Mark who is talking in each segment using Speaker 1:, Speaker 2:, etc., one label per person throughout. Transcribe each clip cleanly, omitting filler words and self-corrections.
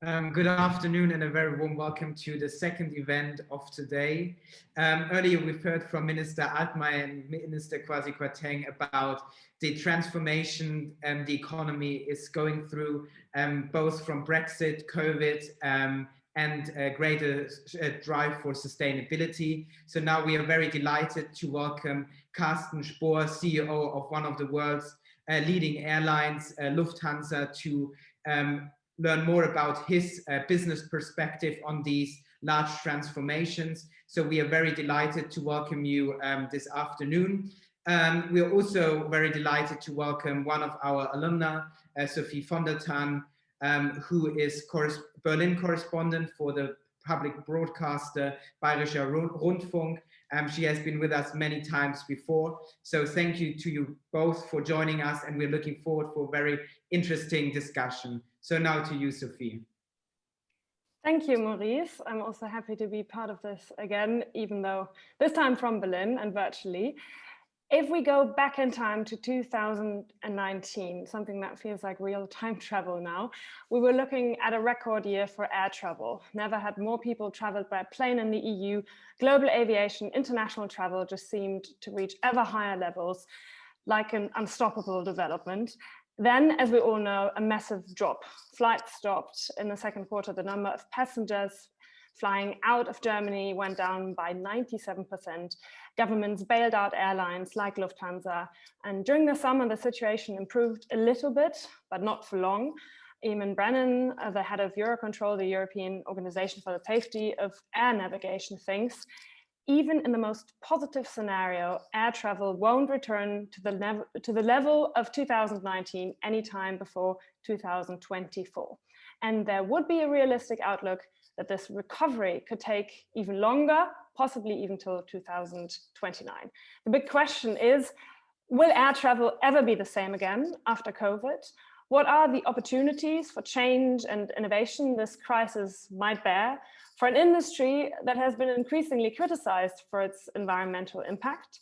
Speaker 1: Good afternoon and a very warm welcome to the second event of today. Earlier we've heard from Minister Altmaier and Minister Kwasi Kwarteng about the transformation the economy is going through, both from Brexit, COVID, and a greater drive for sustainability. So now we are very delighted to welcome Carsten Spohr, CEO of one of the world's leading airlines, Lufthansa, to learn more about his business perspective on these large transformations. So we are very delighted to welcome you this afternoon. We are also very delighted to welcome one of our alumna, Sophie von der Tann, who is Berlin correspondent for the public broadcaster Bayerischer Rundfunk. She has been with us many times before. So thank you to you both for joining us, and we're looking forward for a very interesting discussion. So now to you, Sophie.
Speaker 2: Thank you, Maurice. I'm also happy to be part of this again, even though this time from Berlin and virtually. If we go back in time to 2019, something that feels like real time travel now, we were looking at a record year for air travel. Never had more people traveled by plane in the EU. Global aviation, international travel just seemed to reach ever higher levels, like an unstoppable development. Then, as we all know, a massive drop. Flights stopped in the second quarter. The number of passengers flying out of Germany went down by 97%. Governments bailed out airlines like Lufthansa. And during the summer, the situation improved a little bit, but not for long. Eamon Brennan, the head of Eurocontrol, the European Organization for the Safety of Air Navigation, thinks even in the most positive scenario, air travel won't return to the level of 2019 anytime before 2024. And there would be a realistic outlook that this recovery could take even longer, possibly even till 2029. The big question is, will air travel ever be the same again after COVID? What are the opportunities for change and innovation this crisis might bear for an industry that has been increasingly criticized for its environmental impact?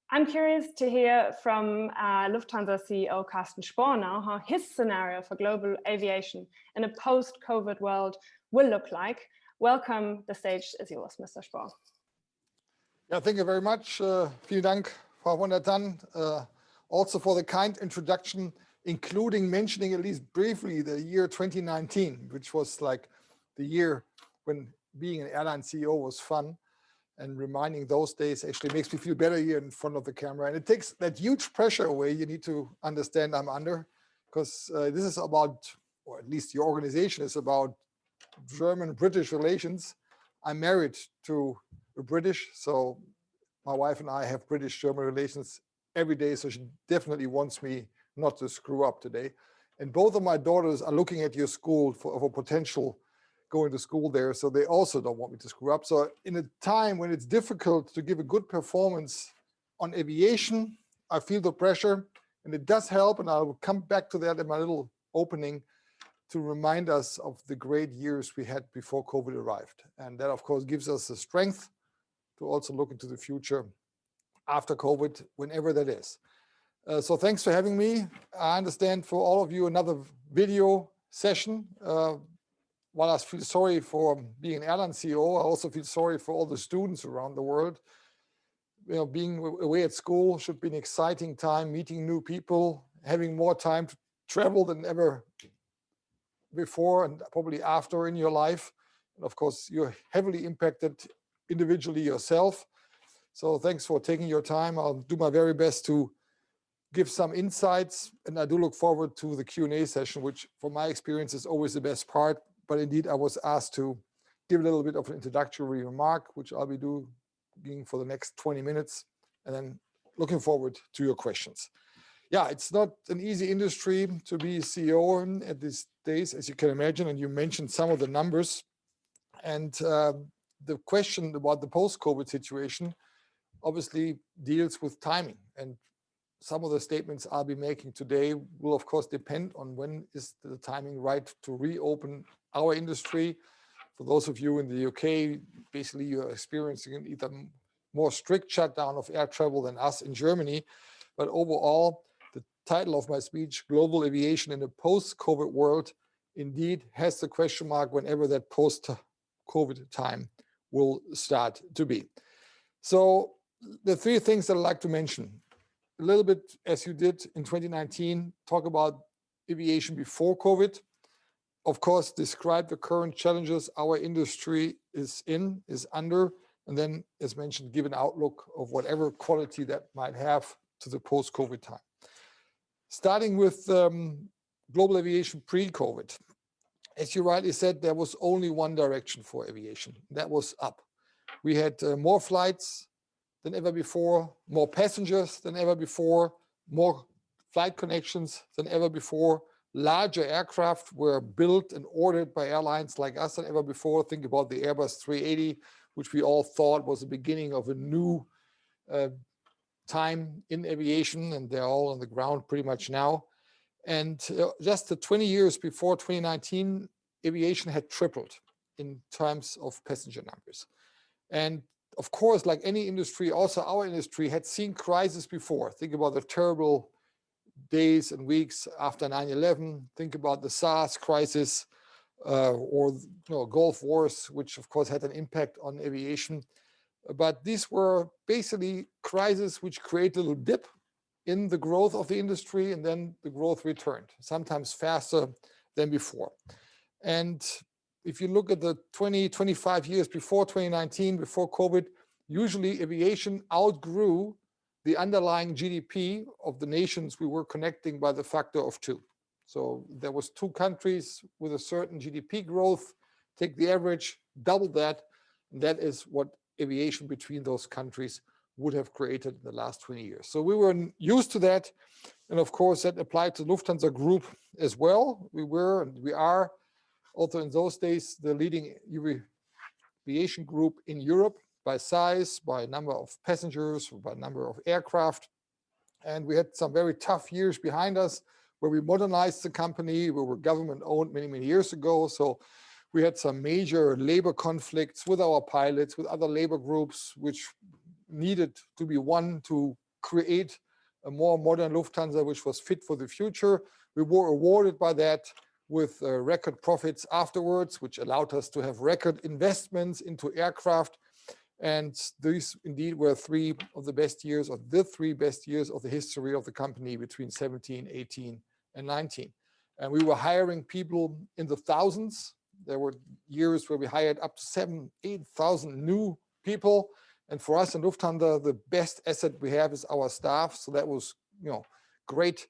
Speaker 2: I'm curious to hear from Lufthansa CEO Carsten Spohr now, how his scenario for global aviation in a post-COVID world will look like. Welcome, the stage is yours, Mr. Spohr.
Speaker 3: Yeah, thank you very much. Vielen Dank, Frau von der Tann, also for the kind introduction, including mentioning at least briefly the year 2019, which was like the year when being an airline CEO was fun, and reminding those days actually makes me feel better here in front of the camera. And it takes that huge pressure away you need to understand I'm under, because this is about, or at least your organization is about, German-British relations. I'm married to a British, so my wife and I have British-German relations every day, so she definitely wants me not to screw up today. And both of my daughters are looking at your school for potential going to school there, so they also don't want me to screw up. So in a time when it's difficult to give a good performance on aviation, I feel the pressure, and it does help, and I'll come back to that in my little opening, to remind us of the great years we had before COVID arrived. And that, of course, gives us the strength to also look into the future after COVID, whenever that is. So thanks for having me. I understand for all of you another video session. While I feel sorry for being an airline CEO, I also feel sorry for all the students around the world. You know, being away at school should be an exciting time, meeting new people, having more time to travel than ever before and probably after in your life. And of course, you're heavily impacted individually yourself. So thanks for taking your time. I'll do my very best to give some insights, and I do look forward to the Q&A session, which from my experience is always the best part. But indeed, I was asked to give a little bit of an introductory remark, which I'll be doing for the next 20 minutes, and then looking forward to your questions. Yeah, it's not an easy industry to be CEO in at these days, as you can imagine, and you mentioned some of the numbers. And the question about the post-COVID situation obviously deals with timing. And some of the statements I'll be making today will, of course, depend on when is the timing right to reopen our industry. For those of you in the UK, basically you're experiencing an either more strict shutdown of air travel than us in Germany. But overall, the title of my speech, Global Aviation in a Post-COVID World, indeed has the question mark whenever that post-COVID time will start to be. So the three things that I'd like to mention, a little bit as you did in 2019, talk about aviation before COVID. Of course, describe the current challenges our industry is under, and then, as mentioned, give an outlook of whatever quality that might have to the post-COVID time. Starting with global aviation pre-COVID. As you rightly said, there was only one direction for aviation, that was up. We had more flights than ever before, more passengers than ever before, more flight connections than ever before. Larger aircraft were built and ordered by airlines like us than ever before. Think about the Airbus 380, which we all thought was the beginning of a new time in aviation, and they're all on the ground pretty much now. And just the 20 years before 2019, aviation had tripled in terms of passenger numbers. And of course, like any industry, also our industry had seen crises before. Think about the terrible days and weeks after 9/11. Think about the SARS crisis or Gulf Wars, which of course had an impact on aviation. But these were basically crises which create a little dip in the growth of the industry, and then the growth returned, sometimes faster than before. And if you look at the 20, 25 years before 2019, before COVID, usually aviation outgrew the underlying GDP of the nations we were connecting by the factor of 2. So there was 2 countries with a certain GDP growth, take the average, double that, and that is what aviation between those countries would have created in the last 20 years. So we were used to that. And of course, that applied to Lufthansa Group as well. We were, and we are, also in those days, the leading aviation group in Europe by size, by number of passengers, by number of aircraft. And we had some very tough years behind us where we modernized the company. We were government owned many, many years ago. So we had some major labor conflicts with our pilots, with other labor groups, which needed to be won to create a more modern Lufthansa, which was fit for the future. We were awarded by that with record profits afterwards, which allowed us to have record investments into aircraft. And these indeed were 3 of the best years, or the 3 best years of the history of the company between 17, 18, and 19. And we were hiring people in the thousands. There were years where we hired up to 7,000, 8,000 new people. And for us in Lufthansa, the best asset we have is our staff. So that was, great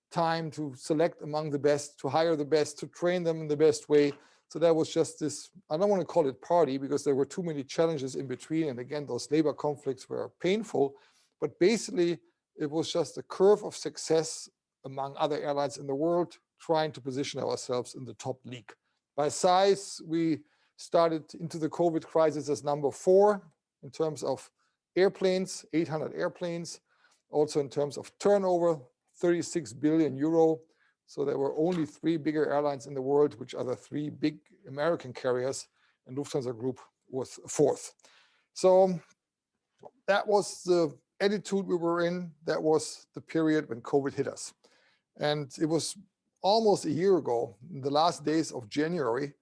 Speaker 3: time to select among the best, to hire the best, to train them in the best way. So that was just this, I don't want to call it party because there were too many challenges in between. And again, those labor conflicts were painful, but basically it was just a curve of success among other airlines in the world, trying to position ourselves in the top league. By size, we started into the COVID crisis as number 4 in terms of airplanes, 800 airplanes. Also in terms of turnover, 36 billion euro. So there were only 3 bigger airlines in the world, which are the 3 big American carriers, and Lufthansa Group was 4th. So that was the attitude we were in. That was the period when COVID hit us. And it was almost a year ago, in the last days of January,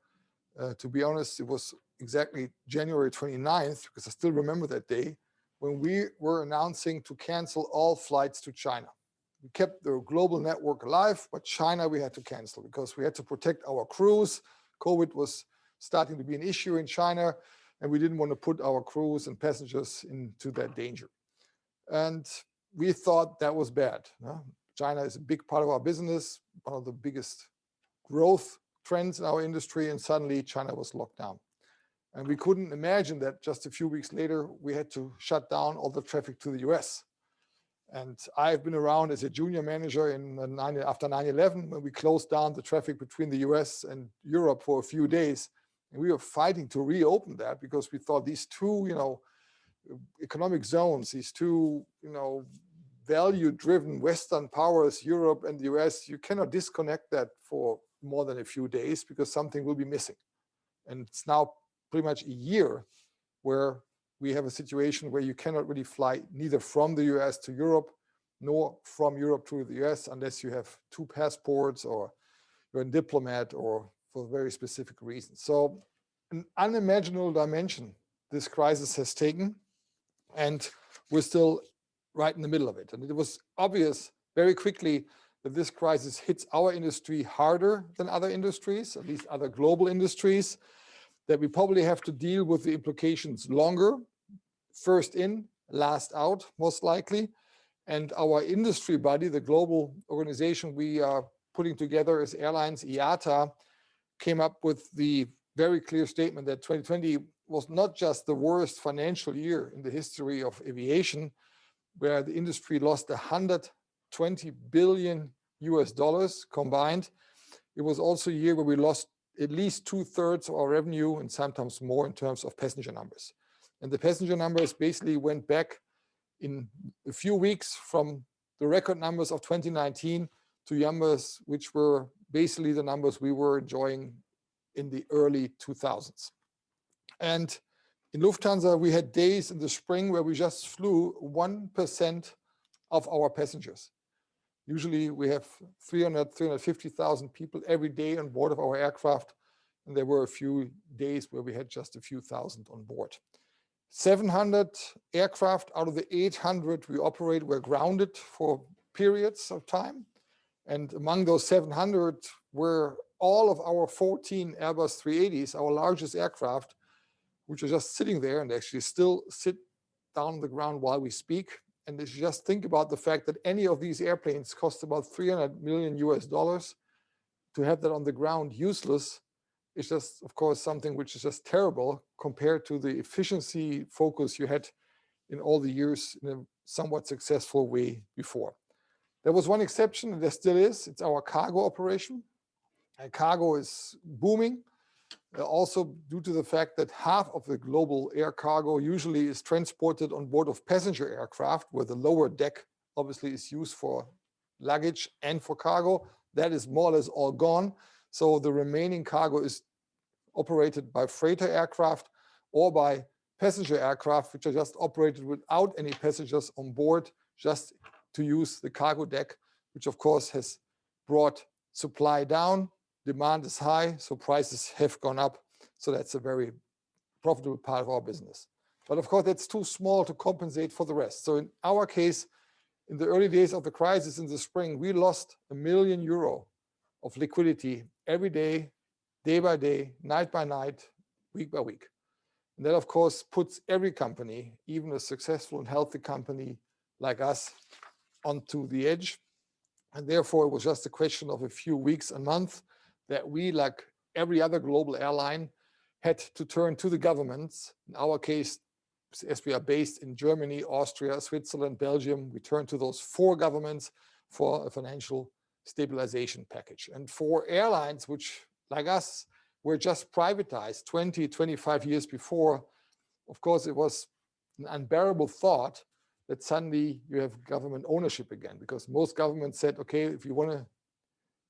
Speaker 3: to be honest, it was exactly January 29th, because I still remember that day, when we were announcing to cancel all flights to China. We kept the global network alive, but China we had to cancel because we had to protect our crews. COVID was starting to be an issue in China, and we didn't want to put our crews and passengers into that danger. And we thought that was bad. China is a big part of our business, one of the biggest growth trends in our industry, and suddenly China was locked down. And we couldn't imagine that just a few weeks later, we had to shut down all the traffic to the US. And I've been around as a junior manager after 9/11, when we closed down the traffic between the US and Europe for a few days. And we were fighting to reopen that because we thought these 2, economic zones, these 2, value-driven Western powers, Europe and the US, you cannot disconnect that for more than a few days because something will be missing. And it's now pretty much a year where we have a situation where you cannot really fly neither from the US to Europe, nor from Europe to the US unless you have 2 passports or you're a diplomat or for very specific reasons. So an unimaginable dimension this crisis has taken, and we're still right in the middle of it. And it was obvious very quickly that this crisis hits our industry harder than other industries, at least other global industries, that we probably have to deal with the implications longer, first in, last out, most likely. And our industry body, the global organization we are putting together as airlines, IATA, came up with the very clear statement that 2020 was not just the worst financial year in the history of aviation, where the industry lost 120 billion US dollars combined. It was also a year where we lost at least 2/3 of our revenue and sometimes more in terms of passenger numbers. And the passenger numbers basically went back in a few weeks from the record numbers of 2019 to numbers which were basically the numbers we were enjoying in the early 2000s. And in Lufthansa, we had days in the spring where we just flew 1% of our passengers. Usually we have 350,000 people every day on board of our aircraft. And there were a few days where we had just a few thousand on board. 700 aircraft out of the 800 we operate were grounded for periods of time. And among those 700 were all of our 14 Airbus 380s, our largest aircraft, which are just sitting there and actually still sit down on the ground while we speak. And if you just think about the fact that any of these airplanes cost about 300 million US dollars, to have that on the ground useless is just, of course, something which is just terrible compared to the efficiency focus you had in all the years in a somewhat successful way before. There was one exception, and there still is. It's our cargo operation. And cargo is booming. Also due to the fact that half of the global air cargo usually is transported on board of passenger aircraft, where the lower deck obviously is used for luggage and for cargo. That is more or less all gone. So the remaining cargo is operated by freighter aircraft or by passenger aircraft, which are just operated without any passengers on board, just to use the cargo deck, which of course has brought supply down. Demand is high, so prices have gone up. So that's a very profitable part of our business. But of course, that's too small to compensate for the rest. So in our case, in the early days of the crisis in the spring, we lost €1 million of liquidity every day, day by day, night by night, week by week. And that, of course, puts every company, even a successful and healthy company like us, onto the edge. And therefore, it was just a question of a few weeks, a month, that we, like every other global airline, had to turn to the governments. In our case, as we are based in Germany, Austria, Switzerland, Belgium, we turned to those 4 governments for a financial stabilization package. And for airlines, which, like us, were just privatized 20, 25 years before, of course, it was an unbearable thought that suddenly you have government ownership again, because most governments said, okay, if you want to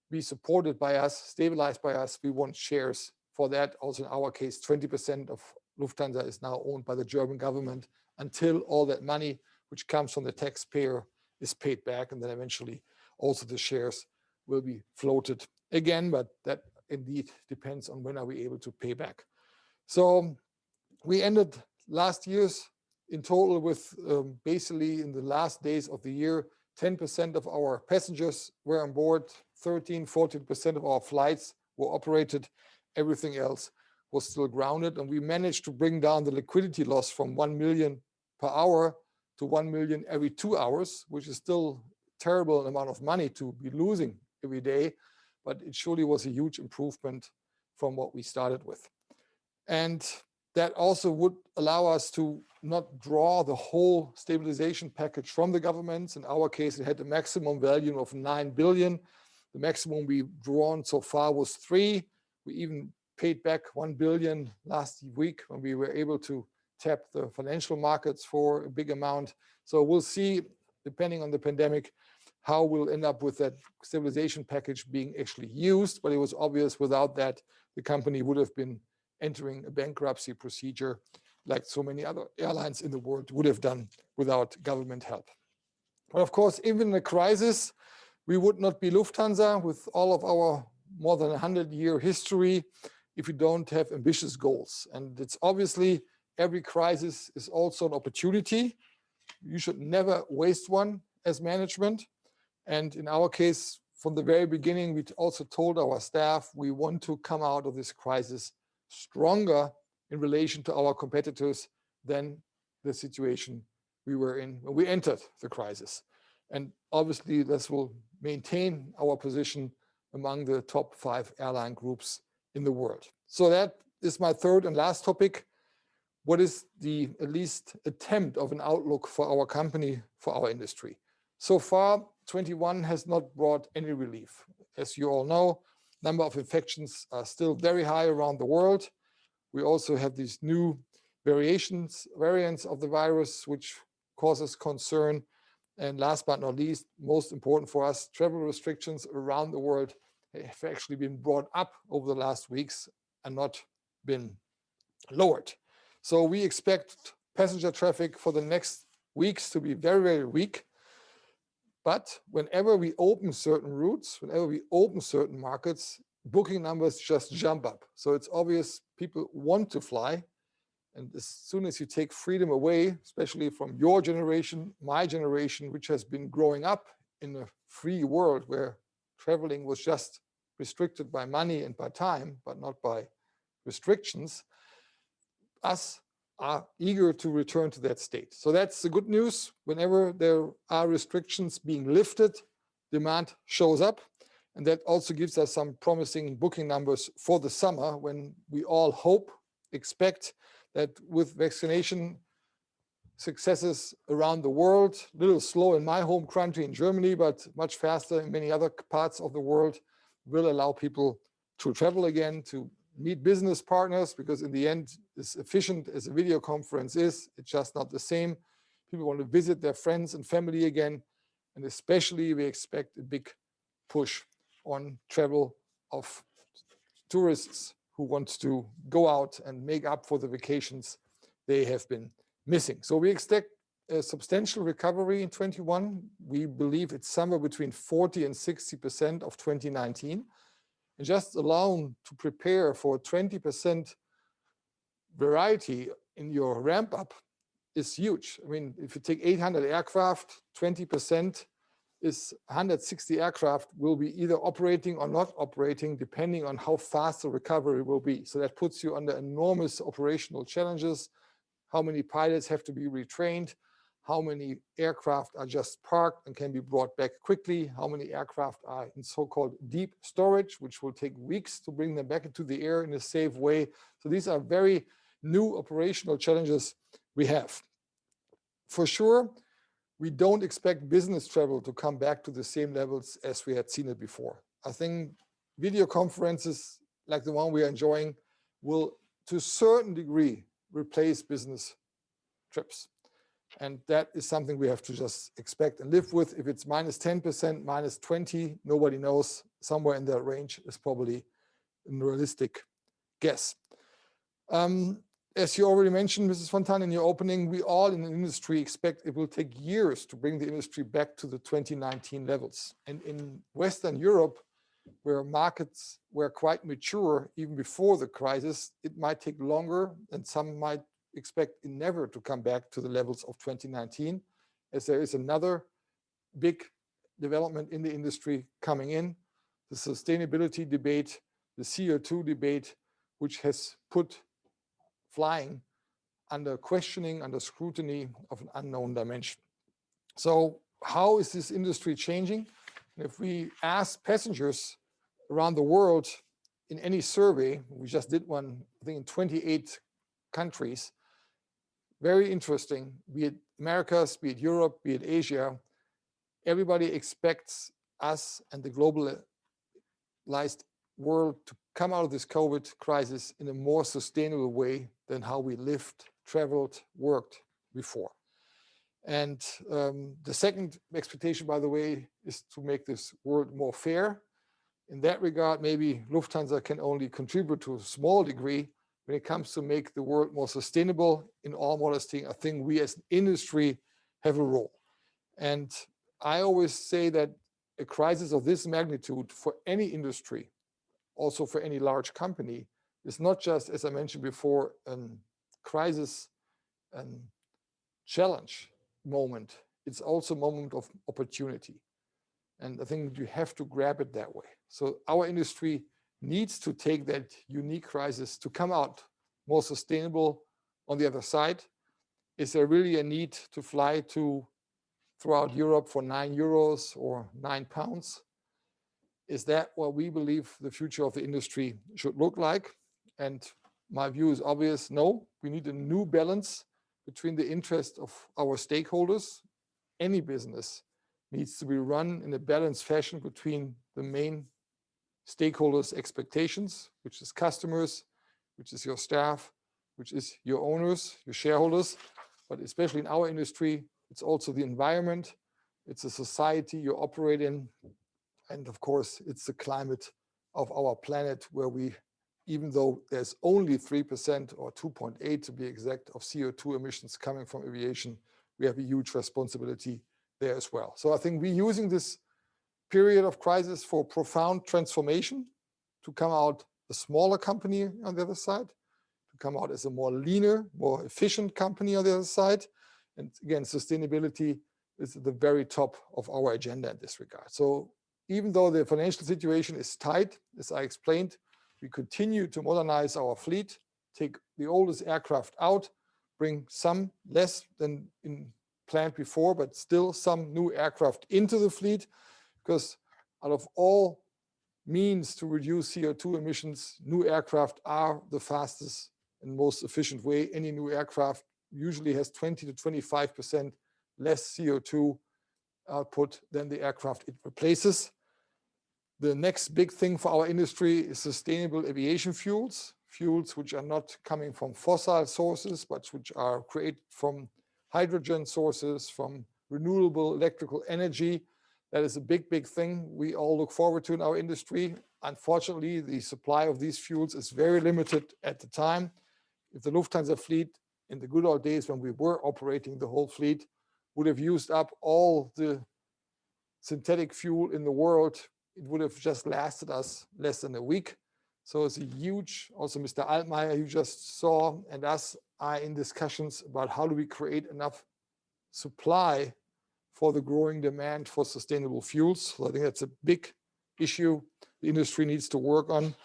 Speaker 3: be supported by us, stabilized by us, we want shares for that. Also, in our case, 20% of Lufthansa is now owned by the German government until all that money, which comes from the taxpayer, is paid back. And then eventually also the shares will be floated again, but that indeed depends on when are we able to pay back. So we ended last year's in total with basically in the last days of the year, 10% of our passengers were on board, 13, 14% of our flights were operated, everything else was still grounded. And we managed to bring down the liquidity loss from 1 million per hour to 1 million every 2 hours, which is still a terrible amount of money to be losing every day, but it surely was a huge improvement from what we started with. And that also would allow us to not draw the whole stabilization package from the governments. In our case, it had a maximum value of 9 billion. The maximum we've drawn so far was 3. We even paid back 1 billion last week when we were able to tap the financial markets for a big amount. So we'll see, depending on the pandemic, how we'll end up with that stabilization package being actually used. But it was obvious without that, the company would have been entering a bankruptcy procedure like so many other airlines in the world would have done without government help. But of course, even in a crisis, we would not be Lufthansa with all of our more than 100-year history if you don't have ambitious goals. And it's obviously every crisis is also an opportunity. You should never waste one as management. And in our case, from the very beginning, we also told our staff we want to come out of this crisis stronger in relation to our competitors than the situation we were in when we entered the crisis. And obviously, this will maintain our position among the top 5 airline groups in the world. So that is my third and last topic. What is the at least attempt of an outlook for our company, for our industry? So far, 21 has not brought any relief. As you all know, number of infections are still very high around the world. We also have these new variants of the virus, which causes concern. And last but not least, most important for us, travel restrictions around the world have actually been brought up over the last weeks and not been lowered. So we expect passenger traffic for the next weeks to be very, very weak. But whenever we open certain routes, whenever we open certain markets, booking numbers just jump up. So it's obvious people want to fly. And as soon as you take freedom away, especially from your generation, my generation, which has been growing up in a free world where traveling was just restricted by money and by time, but not by restrictions, us are eager to return to that state. So that's the good news. Whenever there are restrictions being lifted, demand shows up. And that also gives us some promising booking numbers for the summer, when we all hope, expect that with vaccination successes around the world, a little slow in my home country in Germany, but much faster in many other parts of the world, will allow people to travel again, to meet business partners, because in the end, as efficient as a video conference is, it's just not the same. People want to visit their friends and family again. And especially we expect a big push on travel of tourists who want to go out and make up for the vacations they have been missing. So we expect a substantial recovery in 21. We believe it's somewhere between 40 and 60% of 2019. And just alone to prepare for 20% variety in your ramp up is huge. I mean, if you take 800 aircraft, 20% is 160 aircraft will be either operating or not operating, depending on how fast the recovery will be. So that puts you under enormous operational challenges. How many pilots have to be retrained? How many aircraft are just parked and can be brought back quickly? How many aircraft are in so-called deep storage, which will take weeks to bring them back into the air in a safe way? So these are very new operational challenges we have. For sure, we don't expect business travel to come back to the same levels as we had seen it before. I think video conferences like the one we are enjoying will, to a certain degree, replace business trips. And that is something we have to just expect and live with. If it's minus 10%, minus 20, nobody knows. Somewhere in that range is probably a realistic guess. As you already mentioned, Mrs. von Tann, in your opening, we all in the industry expect it will take years to bring the industry back to the 2019 levels. And in Western Europe, where markets were quite mature even before the crisis, it might take longer, and some might expect it never to come back to the levels of 2019, as there is another big development in the industry coming in, the sustainability debate, the CO2 debate, which has put flying under questioning, under scrutiny of an unknown dimension. So how is this industry changing? If we ask passengers around the world in any survey, we just did one, I think in 28 countries, very interesting, be it Americas, be it Europe, be it Asia, everybody expects us and the globalized world to come out of this COVID crisis in a more sustainable way than how we lived, traveled, worked before. And the second expectation, by the way, is to make this world more fair. In that regard, maybe Lufthansa can only contribute to a small degree. When it comes to make the world more sustainable, in all modesty, I think we as an industry have a role. And I always say that a crisis of this magnitude for any industry also for any large company, is not just, as I mentioned before, a crisis and challenge moment. It's also a moment of opportunity. And I think you have to grab it that way. So our industry needs to take that unique crisis to come out more sustainable on the other side. Is there really a need to fly throughout Europe for €9 or £9? Is that what we believe the future of the industry should look like? And my view is obvious, no. We need a new balance between the interest of our stakeholders. Any business needs to be run in a balanced fashion between the main stakeholders' expectations, which is customers, which is your staff, which is your owners, your shareholders. But especially in our industry, it's also the environment, it's the society you operate in, and of course, it's the climate of our planet, where we, even though there's only 3% or 2.8 to be exact of CO2 emissions coming from aviation, we have a huge responsibility there as well. So I think we're using this period of crisis for profound transformation, to come out a smaller company on the other side, to come out as a more leaner, more efficient company on the other side. And again, sustainability is at the very top of our agenda in this regard. So even though the financial situation is tight, as I explained, we continue to modernize our fleet, take the oldest aircraft out, bring some less than planned before, but still some new aircraft into the fleet, because out of all means to reduce CO2 emissions, new aircraft are the fastest and most efficient way. Any new aircraft usually has 20 to 25% less CO2 output than the aircraft it replaces. The next big thing for our industry is sustainable aviation fuels, fuels which are not coming from fossil sources, but which are created from hydrogen sources, from renewable electrical energy. That is a big, big thing we all look forward to in our industry. Unfortunately, the supply of these fuels is very limited at the time. If the Lufthansa fleet, in the good old days when we were operating the whole fleet, would have used up all the synthetic fuel in the world, it would have just lasted us less than a week. So it's a huge, also Mr. Altmaier, you just saw, and us are in discussions about how do we create enough supply for the growing demand for sustainable fuels. So I think that's a big issue the industry needs to work on.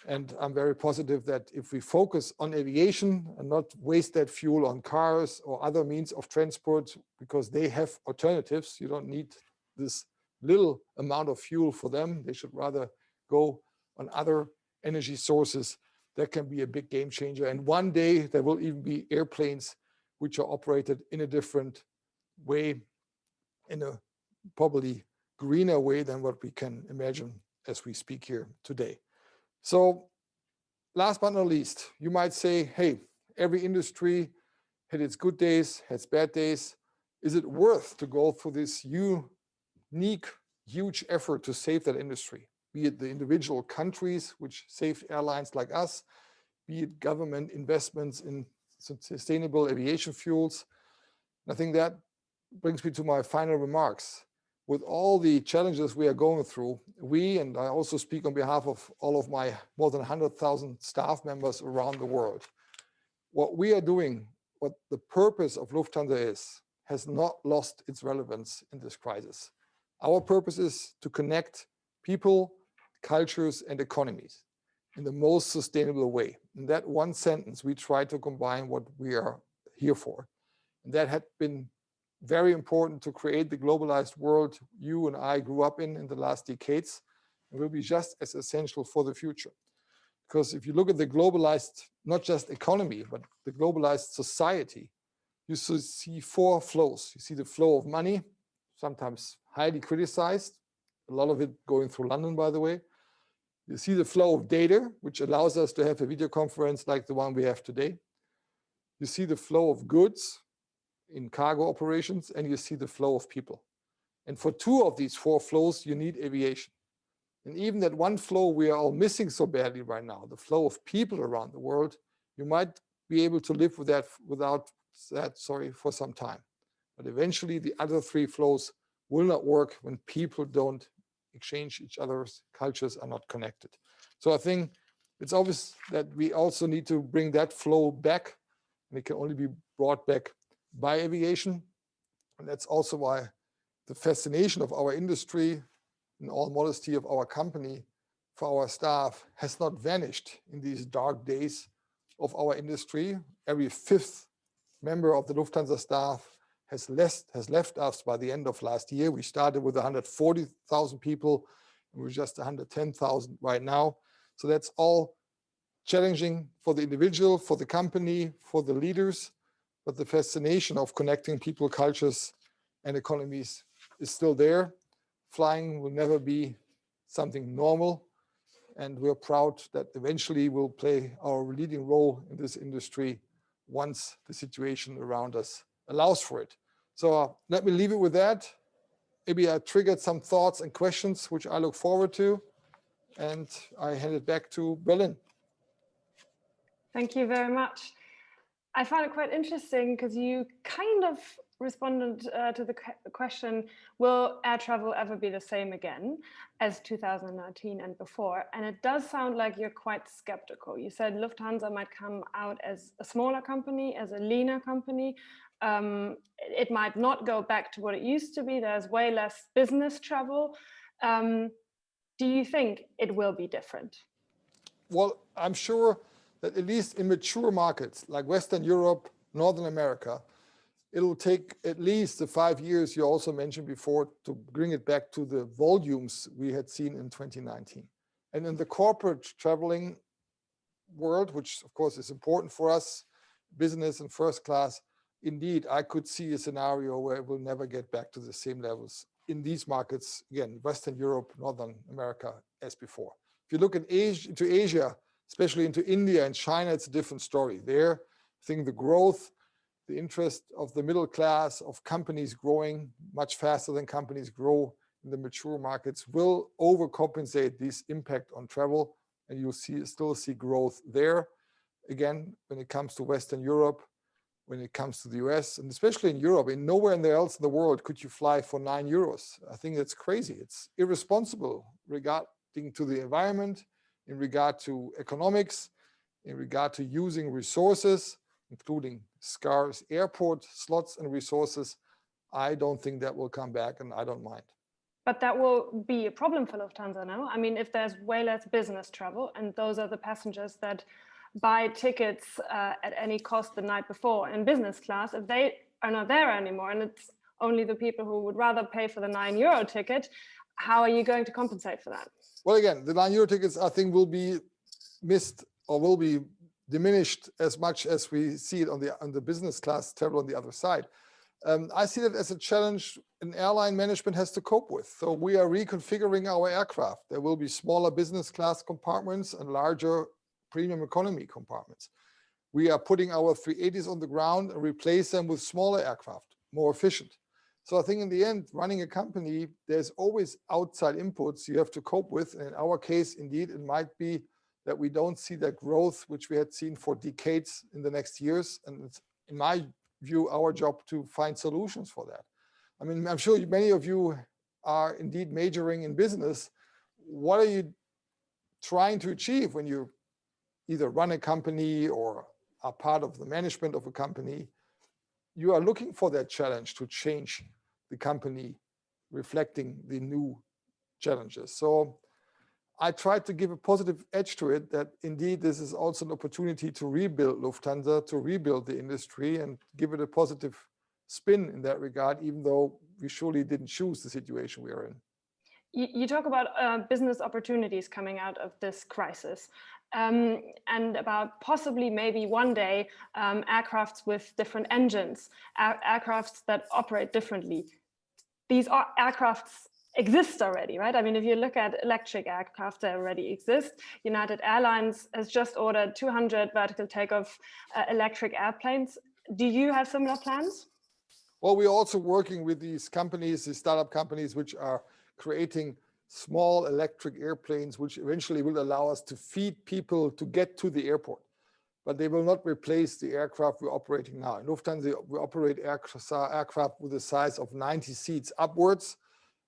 Speaker 3: And I'm very positive that if we focus on aviation and not waste that fuel on cars or other means of transport, because they have alternatives, you don't need this little amount of fuel for them. They should rather go on other energy sources. That can be a big game changer. And one day there will even be airplanes which are operated in a different way, in a probably greener way than what we can imagine as we speak here today. So last but not least, you might say, hey, every industry had its good days, has bad days. Is it worth to go through this unique, huge effort to save that industry? Be it the individual countries which saved airlines like us, be it government investments in sustainable aviation fuels. I think that brings me to my final remarks. With all the challenges we are going through, we, and I also speak on behalf of all of my more than 100,000 staff members around the world, what we are doing, what the purpose of Lufthansa is, has not lost its relevance in this crisis. Our purpose is to connect people, cultures, and economies in the most sustainable way. In that one sentence, we try to combine what we are here for. And that had been very important to create the globalized world you and I grew up in the last decades, and will be just as essential for the future. Because if you look at the globalized, not just economy, but the globalized society, you see four flows. You see the flow of money, sometimes highly criticized, a lot of it going through London, by the way. You see the flow of data, which allows us to have a video conference like the one we have today. You see the flow of goods in cargo operations, and you see the flow of people. And for two of these four flows, you need aviation. And even that one flow we are all missing so badly right now, the flow of people around the world, you might be able to live with that without that, for some time. But eventually the other three flows will not work when people don't exchange each other's cultures are not connected. So I think it's obvious that we also need to bring that flow back, and it can only be brought back by aviation. And that's also why the fascination of our industry, in all modesty of our company, for our staff has not vanished in these dark days of our industry. Every fifth member of the Lufthansa staff has left us by the end of last year. We started with 140,000 people, and we're just 110,000 right now. So that's all challenging for the individual, for the company, for the leaders, but the fascination of connecting people, cultures, and economies is still there. Flying will never be something normal, and we're proud that eventually we'll play our leading role in this industry once the situation around us allows for it. So let me leave it with that. Maybe I triggered some thoughts and questions, which I look forward to, and I hand it back to Berlin.
Speaker 2: Thank you very much. I found it quite interesting because you kind of responded to the question, will air travel ever be the same again as 2019 and before? And it does sound like you're quite skeptical. You said Lufthansa might come out as a smaller company, as a leaner company. It might not go back to what it used to be. There's way less business travel. Do you think it will be different?
Speaker 3: Well, I'm sure that at least in mature markets like Western Europe, Northern America, it'll take at least the 5 years you also mentioned before to bring it back to the volumes we had seen in 2019. And in the corporate traveling world, which of course is important for us, business and first class, indeed, I could see a scenario where it will never get back to the same levels in these markets, again, Western Europe, Northern America, as before. If you look at into Asia, especially into India and China, it's a different story. There, I think the growth, the interest of the middle class, of companies growing much faster than companies grow in the mature markets will overcompensate this impact on travel, and you'll still see growth there. Again, when it comes to Western Europe, when it comes to the US, and especially in Europe, and nowhere else in the world could you fly for €9. I think that's crazy. It's irresponsible regarding to the environment, in regard to economics, in regard to using resources, including scarce airport slots and resources. I don't think that will come back, and I don't mind.
Speaker 2: But that will be a problem for Lufthansa now. I mean, if there's way less business travel, and those are the passengers that buy tickets at any cost the night before in business class, if they are not there anymore, and it's only the people who would rather pay for the €9 ticket, how are you going to compensate for that?
Speaker 3: Well, again, the €9 tickets, I think, will be missed or will be diminished as much as we see it on the business class travel on the other side. I see that as a challenge an airline management has to cope with. So we are reconfiguring our aircraft. There will be smaller business class compartments and larger premium economy compartments. We are putting our 380s on the ground and replace them with smaller aircraft, more efficient. So I think in the end, running a company, there's always outside inputs you have to cope with. And in our case, indeed, it might be that we don't see that growth, which we had seen for decades in the next years. And it's, in my view, our job to find solutions for that. I mean, I'm sure many of you are indeed majoring in business. What are you trying to achieve when you either run a company or are part of the management of a company? You are looking for that challenge to change the company, reflecting the new challenges. So I tried to give a positive edge to it, that indeed this is also an opportunity to rebuild Lufthansa, to rebuild the industry and give it a positive spin in that regard, even though we surely didn't choose the situation we are in.
Speaker 2: You talk about business opportunities coming out of this crisis. And about possibly maybe one day aircrafts with different engines, aircrafts that operate differently. These aircrafts exist already, right? I mean, if you look at electric aircraft, they already exist. United Airlines has just ordered 200 vertical takeoff electric airplanes. Do you have similar plans?
Speaker 3: Well, we're also working with these companies, these startup companies, which are creating small electric airplanes, which eventually will allow us to feed people to get to the airport. But they will not replace the aircraft we're operating now. In Lufthansa, we operate aircraft with a size of 90 seats upwards.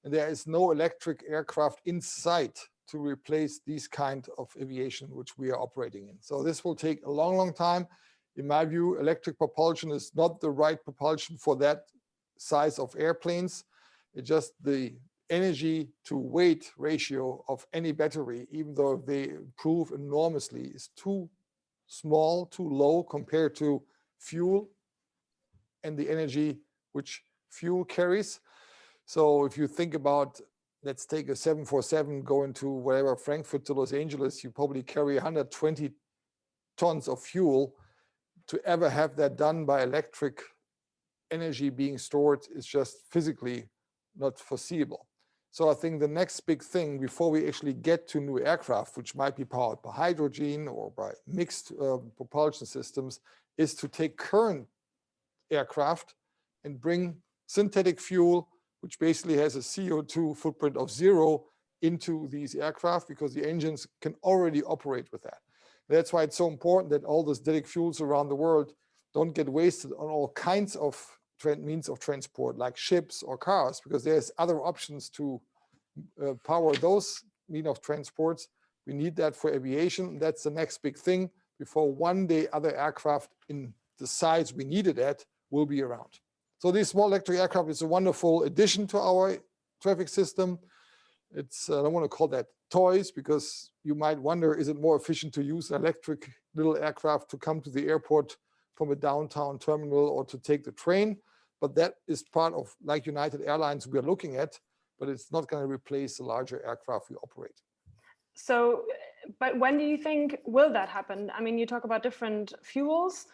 Speaker 3: and there is no electric aircraft in sight to replace these kind of aviation which we are operating in. So this will take a long, long time. In my view, electric propulsion is not the right propulsion for that size of airplanes. It's just the energy to weight ratio of any battery, even though they improve enormously, is too small, too low compared to fuel and the energy which fuel carries. So if you think about, let's take a 747 going to wherever, Frankfurt to Los Angeles, you probably carry 120 tons of fuel. To ever have that done by electric energy being stored is just physically not foreseeable. So I think the next big thing before we actually get to new aircraft, which might be powered by hydrogen or by mixed propulsion systems, is to take current aircraft and bring synthetic fuel, which basically has a CO2 footprint of 0, into these aircraft, because the engines can already operate with that. That's why it's so important that all the synthetic fuels around the world don't get wasted on all kinds of means of transport, like ships or cars, because there's other options to power those means of transports. We need that for aviation. That's the next big thing before one day other aircraft in the size we need it at will be around. So this small electric aircraft is a wonderful addition to our traffic system. It's, I don't want to call that toys, because you might wonder, is it more efficient to use an electric little aircraft to come to the airport from a downtown terminal or to take the train? But that is part of, like United Airlines, we are looking at, but it's not going to replace the larger aircraft we operate.
Speaker 2: So, but when do you think will that happen? I mean, you talk about different fuels.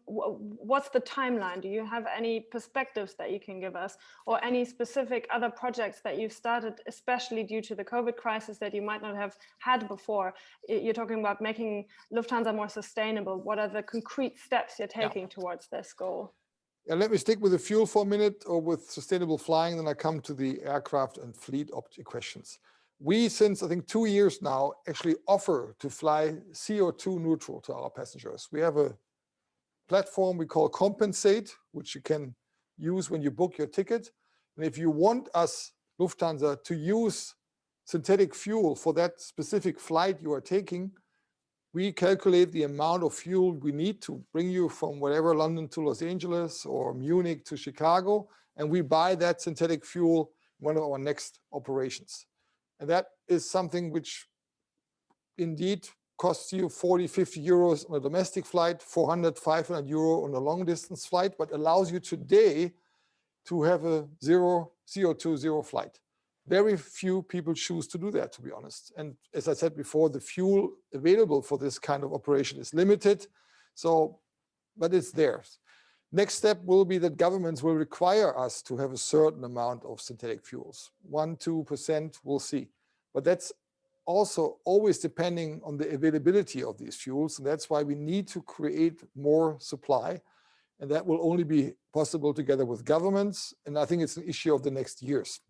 Speaker 2: What's the timeline? Do you have any perspectives that you can give us, or any specific other projects that you've started, especially due to the COVID crisis, that you might not have had before? You're talking about making Lufthansa more sustainable. What are the concrete steps you're taking towards this goal?
Speaker 3: And let me stick with the fuel for a minute, or with sustainable flying, then I come to the aircraft and fleet questions. We, since I think 2 years now, actually offer to fly CO2 neutral to our passengers. We have a platform we call Compensate, which you can use when you book your ticket. And if you want us, Lufthansa, to use synthetic fuel for that specific flight you are taking, we calculate the amount of fuel we need to bring you from whatever, London to Los Angeles or Munich to Chicago, and we buy that synthetic fuel in one of our next operations. And that is something which indeed costs you 40, 50 euros on a domestic flight, 400, 500 euro on a long distance flight, but allows you today to have a CO2 flight. Very few people choose to do that, to be honest. And as I said before, the fuel available for this kind of operation is limited. So, but it's there. Next step will be that governments will require us to have a certain amount of synthetic fuels. 1%, 2%, we'll see. But that's also always depending on the availability of these fuels. And that's why we need to create more supply. And that will only be possible together with governments. And I think it's an issue of the next years.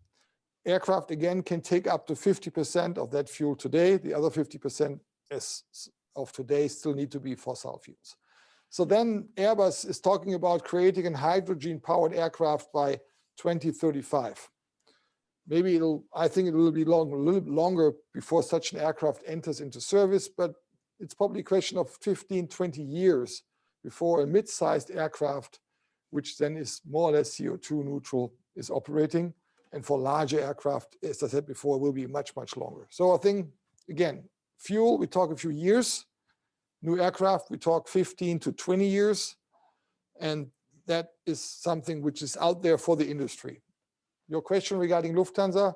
Speaker 3: Aircraft, again, can take up to 50% of that fuel today. The other 50% as of today still need to be fossil fuels. So then Airbus is talking about creating a hydrogen-powered aircraft by 2035. Maybe I think it will be a little bit longer before such an aircraft enters into service, but it's probably a question of 15, 20 years before a mid-sized aircraft, which then is more or less CO2 neutral, is operating. And for larger aircraft, as I said before, will be much, much longer. So I think, again, fuel, we talk a few years. New aircraft, we talk 15 to 20 years. And that is something which is out there for the industry. Your question regarding Lufthansa,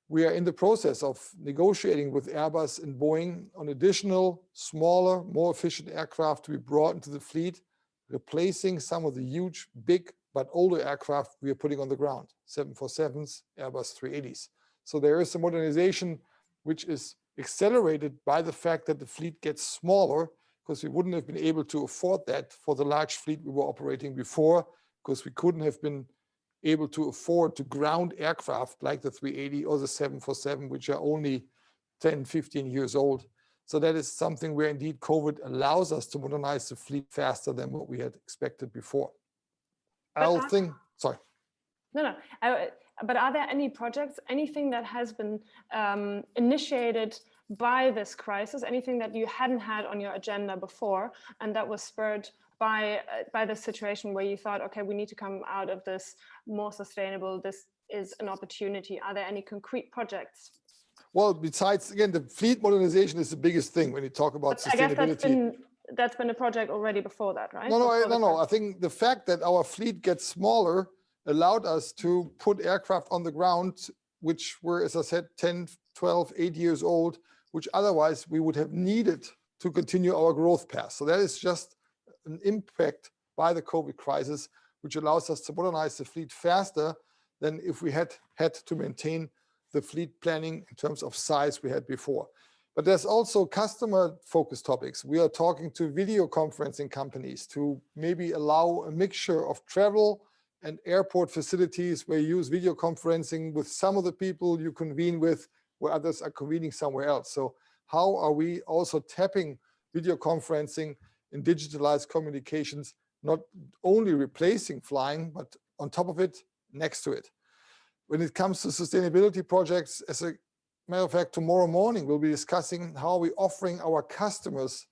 Speaker 3: we are in the process of negotiating with Airbus and Boeing on additional, smaller, more efficient aircraft to be brought into the fleet, replacing some of the huge, big, but older aircraft we are putting on the ground, 747s, Airbus 380s. So there is a modernization which is accelerated by the fact that the fleet gets smaller, because we wouldn't have been able to afford that for the large fleet we were operating before, because we couldn't have been able to afford to ground aircraft like the 380 or the 747, which are only 10, 15 years old. So that is something where indeed COVID allows us to modernize the fleet faster than what we had expected before. Sorry.
Speaker 2: No. But are there any projects, anything that has been initiated by this crisis, anything that you hadn't had on your agenda before, and that was spurred by the situation where you thought, okay, we need to come out of this more sustainable, this is an opportunity? Are there any concrete projects?
Speaker 3: Well, besides, again, the fleet modernization is the biggest thing when you talk about sustainability.
Speaker 2: I guess that's been a project already before that, right?
Speaker 3: No. I think the fact that our fleet gets smaller allowed us to put aircraft on the ground, which were, as I said, 10, 12, 8 years old, which otherwise we would have needed to continue our growth path. So that is just an impact by the COVID crisis, which allows us to modernize the fleet faster than if we had to maintain the fleet planning in terms of size we had before. But there's also customer focused topics. We are talking to video conferencing companies to maybe allow a mixture of travel and airport facilities where you use video conferencing with some of the people you convene with, where others are convening somewhere else. So how are we also tapping video conferencing in digitalized communications, not only replacing flying, but on top of it, next to it? When it comes to sustainability projects, as a matter of fact, tomorrow morning, we'll be discussing how we're offering our customers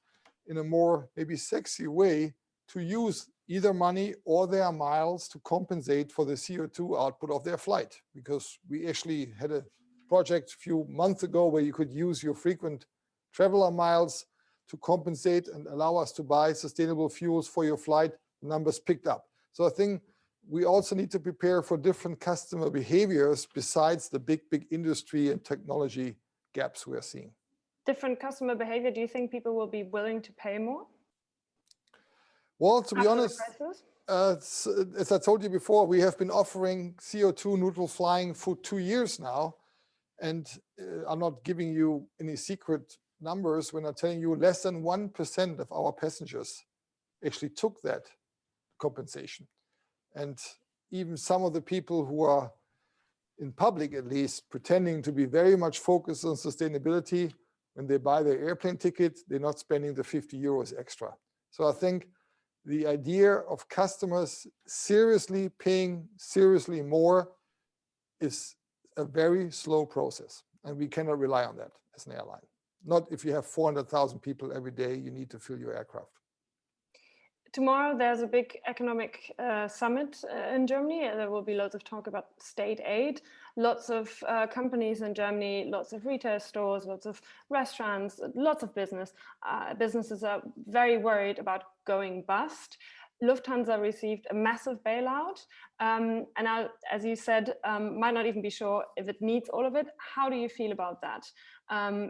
Speaker 3: in a more maybe sexy way to use either money or their miles to compensate for the CO2 output of their flight. Because we actually had a project a few months ago where you could use your frequent traveler miles to compensate and allow us to buy sustainable fuels for your flight. Numbers picked up. So I think we also need to prepare for different customer behaviors besides the big industry and technology gaps we are seeing.
Speaker 2: Different customer behavior, do you think people will be willing to pay more?
Speaker 3: Well, to be honest, as I told you before, we have been offering CO2 neutral flying for 2 years now. And I'm not giving you any secret numbers when I'm telling you less than 1% of our passengers actually took that compensation. And even some of the people who are in public, at least, pretending to be very much focused on sustainability, when they buy their airplane ticket, they're not spending the 50 euros extra. So I think the idea of customers seriously paying seriously more is a very slow process. And we cannot rely on that as an airline. Not if you have 400,000 people every day, you need to fill your aircraft.
Speaker 2: Tomorrow, there's a big economic summit in Germany. There will be lots of talk about state aid. Lots of companies in Germany, lots of retail stores, lots of restaurants, lots of businesses are very worried about going bust. Lufthansa received a massive bailout. And now, as you said, might not even be sure if it needs all of it. How do you feel about that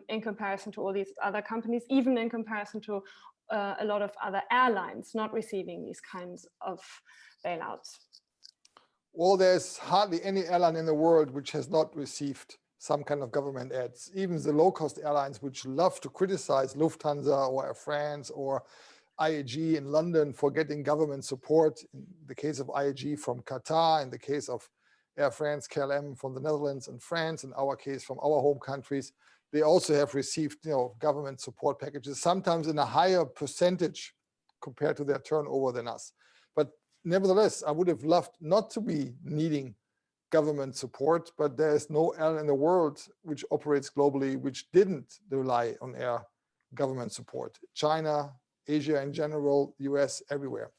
Speaker 2: in comparison to all these other companies, even in comparison to a lot of other airlines not receiving these kinds of bailouts?
Speaker 3: Well, there's hardly any airline in the world which has not received some kind of government aids. Even the low-cost airlines, which love to criticize Lufthansa or Air France or IAG in London for getting government support. In the case of IAG from Qatar, in the case of Air France, KLM from the Netherlands and France, in our case from our home countries, they also have received, government support packages, sometimes in a higher percentage compared to their turnover than us. But nevertheless, I would have loved not to be needing government support, but there is no airline in the world which operates globally which didn't rely on air government support. China, Asia in general, US, everywhere.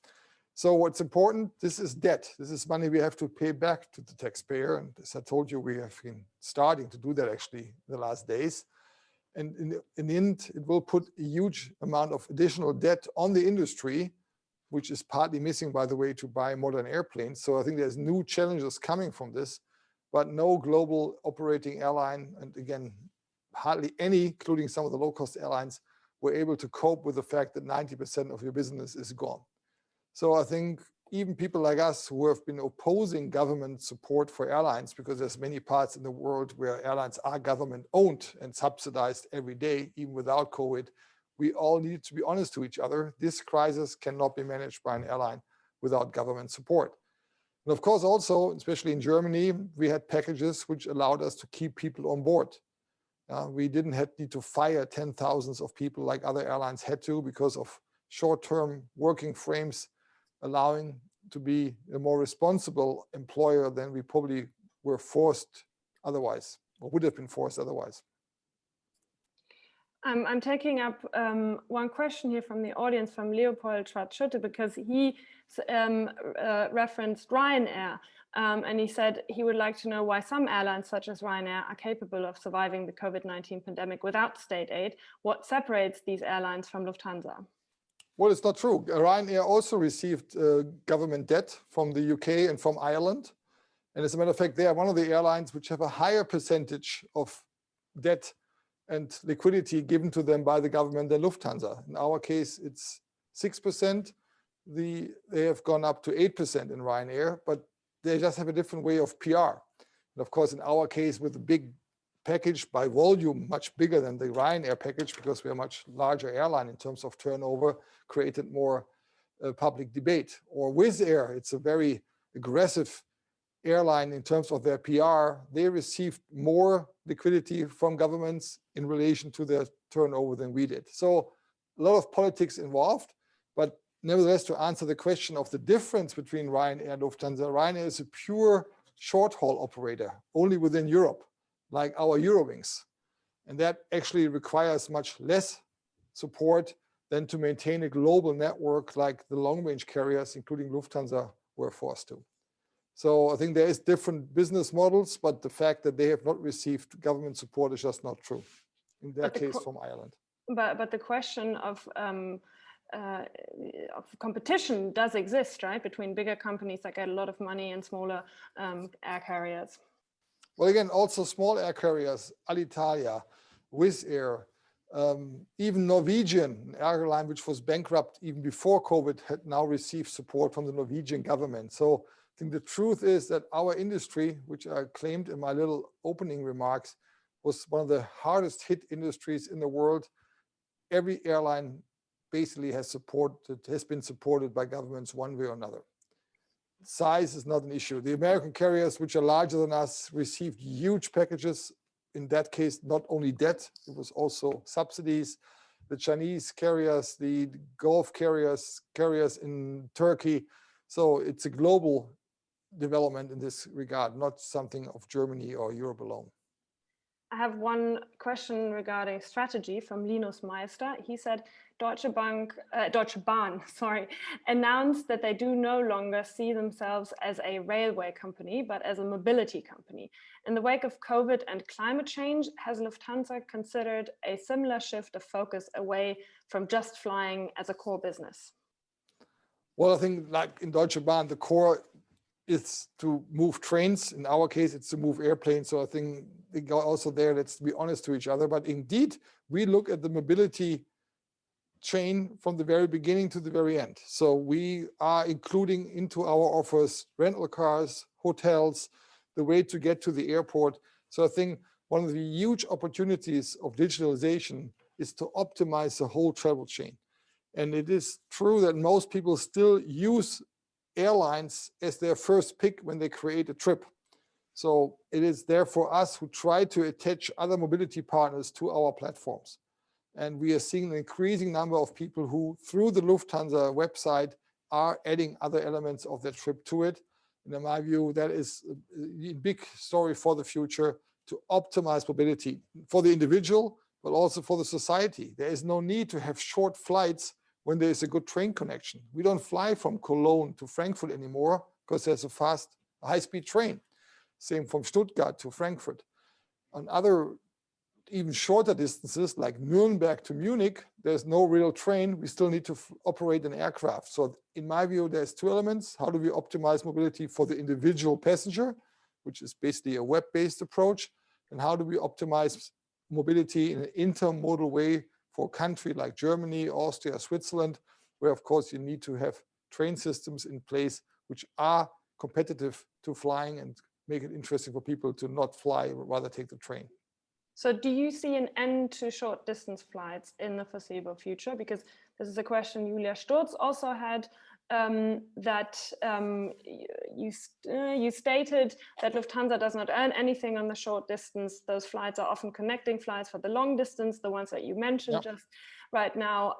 Speaker 3: So what's important, this is debt. This is money we have to pay back to the taxpayer. And as I told you, we have been starting to do that actually in the last days. And in the end, it will put a huge amount of additional debt on the industry, which is partly missing, by the way, to buy modern airplanes. So I think there's new challenges coming from this, but no global operating airline, and again, hardly any, including some of the low-cost airlines, were able to cope with the fact that 90% of your business is gone. So I think even people like us who have been opposing government support for airlines, because there's many parts in the world where airlines are government owned and subsidized every day, even without COVID, we all need to be honest to each other. This crisis cannot be managed by an airline without government support. And of course, also, especially in Germany, we had packages which allowed us to keep people on board. We didn't need to fire 10,000s of people like other airlines had to because of short-term working frames, allowing to be a more responsible employer than we probably were forced otherwise, or would have been forced otherwise.
Speaker 2: I'm taking up one question here from the audience, from Leopold Schwarz-Schutte, because he referenced Ryanair, and he said he would like to know why some airlines such as Ryanair are capable of surviving the COVID-19 pandemic without state aid. What separates these airlines from Lufthansa?
Speaker 3: Well, it's not true. Ryanair also received government debt from the UK and from Ireland. And as a matter of fact, they are one of the airlines which have a higher percentage of debt and liquidity given to them by the government than Lufthansa. In our case, it's 6%. They have gone up to 8% in Ryanair, but they just have a different way of PR. And of course, in our case, with a big package by volume, much bigger than the Ryanair package, because we are a much larger airline in terms of turnover, created more public debate. Or Wizz Air, it's a very aggressive airline in terms of their PR. They received more liquidity from governments in relation to their turnover than we did. So a lot of politics involved, but nevertheless, to answer the question of the difference between Ryanair and Lufthansa, Ryanair is a pure short-haul operator, only within Europe, like our Eurowings. And that actually requires much less support than to maintain a global network like the long-range carriers, including Lufthansa, were forced to. So I think there is different business models, but the fact that they have not received government support is just not true. In their case, from Ireland.
Speaker 2: But the question of competition does exist, right, between bigger companies that get a lot of money and smaller air carriers.
Speaker 3: Well, again, also small air carriers, Alitalia, Wizz Air, even Norwegian, an airline which was bankrupt even before COVID, had now received support from the Norwegian government. So I think the truth is that our industry, which I claimed in my little opening remarks, was one of the hardest hit industries in the world. Every airline basically has been supported by governments one way or another. Size is not an issue. The American carriers, which are larger than us, received huge packages. In that case, not only debt, it was also subsidies. The Chinese carriers, the Gulf carriers in Turkey. So it's a global development in this regard, not something of Germany or Europe alone.
Speaker 2: I have one question regarding strategy from Linus Meister. He said Deutsche Bahn announced that they do no longer see themselves as a railway company, but as a mobility company. In the wake of COVID and climate change, has Lufthansa considered a similar shift of focus away from just flying as a core business?
Speaker 3: Well, I think like in Deutsche Bahn, the core is to move trains. In our case, it's to move airplanes. So I think they go also there, let's be honest to each other. But indeed, we look at the mobility chain from the very beginning to the very end. So we are including into our offers rental cars, hotels, the way to get to the airport. So I think one of the huge opportunities of digitalization is to optimize the whole travel chain. And it is true that most people still use airlines as their first pick when they create a trip. So it is there for us who try to attach other mobility partners to our platforms. And we are seeing an increasing number of people who, through the Lufthansa website, are adding other elements of their trip to it. And in my view, that is a big story for the future, to optimize mobility for the individual, but also for the society. There is no need to have short flights when there is a good train connection. We don't fly from Cologne to Frankfurt anymore because there's a fast, high-speed train. Same from Stuttgart to Frankfurt. On other, even shorter distances, like Nuremberg to Munich, there's no real train. We still need to operate an aircraft. So in my view, there's two elements. How do we optimize mobility for the individual passenger, which is basically a web-based approach? And how do we optimize mobility in an intermodal way for a country like Germany, Austria, Switzerland, where of course you need to have train systems in place which are competitive to flying and make it interesting for people to not fly, but rather take the train.
Speaker 2: So do you see an end to short distance flights in the foreseeable future? Because this is a question Julia Sturz also had, that you stated that Lufthansa does not earn anything on the short distance. Those flights are often connecting flights for the long distance, the ones that you mentioned just right now.